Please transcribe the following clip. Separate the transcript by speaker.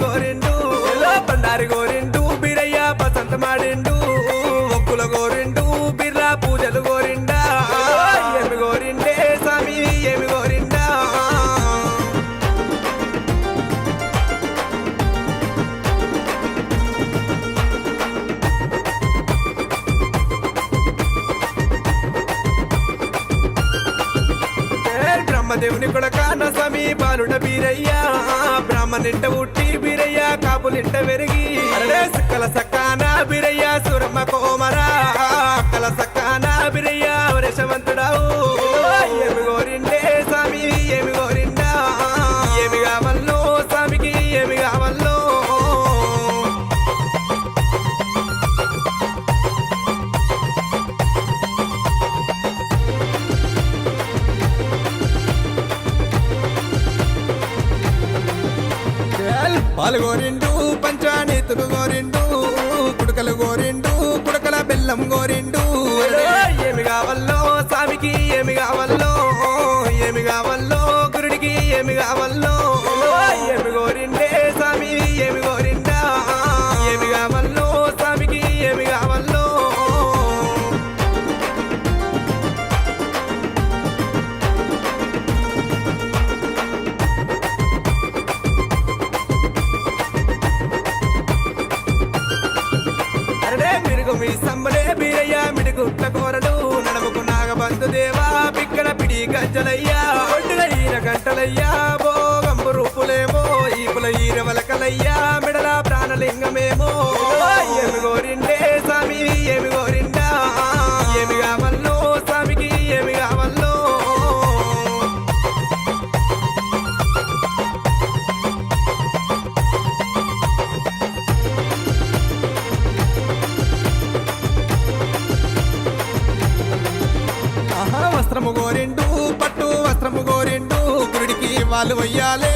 Speaker 1: గోరిండు బండారి గోరిండు బీరయ్య బసంత మాడిండు ఒక్కుల గోరిండు బిర్రా పూజలు గోరిండా ఏమి గోరిండే స్వామి ఏమి గోరిండా బ్రహ్మదేవుని కొడక నా స్వామి బాలుడ బీరయ్య బ్రాహ్మణింట ఉట్టి బీరయ్య కాపులింట వెరిగి సక్కల సక్కాన బీరయ్య సురమ్మ కోమరా అక్కల సక్కాన బీరయ్య వరేశవంతుడావు ఏమి గోరిండే స్వామి ఏమి గోరిండా ఏమి కావల్లో స్వామికి ఏమి కావల్లో పాలు గోరిండు పంచానీతులు గోరిండు కుడకలు గోరిండు కుడకల బెల్లం గోరిండు ఏమి కావల్లో స్వామికి ఏమి కావల్లో ఏమి కావల్లో గురుడికి ఏమి కావల్లో ఏమి గోరిండే స్వామి ఏమి గోరిండా ఏమి కావల్లో స్వామికి ఏమి కావల్లో మీ సంబలే బీరయ్య మిడిగుట్ల కోరడు నడముకు నాగబంధు దేవా పిక్కడ పిడి గజ్జలయ్యా ఒడ్డుల ఈర గంటలయ్యా భోగంబు రూపులేమో ఈపుల ఈర వలకలయ్యా మిడల ప్రాణలింగమేమో ఏమి గోరిండే స్వామి ఏమి గోరిండా ఏమి కావల్లో స్వామికి ఏమి కావల్లో వస్త్రము గోరిండు పట్టు వస్త్రము గోరిండు గుడికి వాళ్ళు వయ్యాలే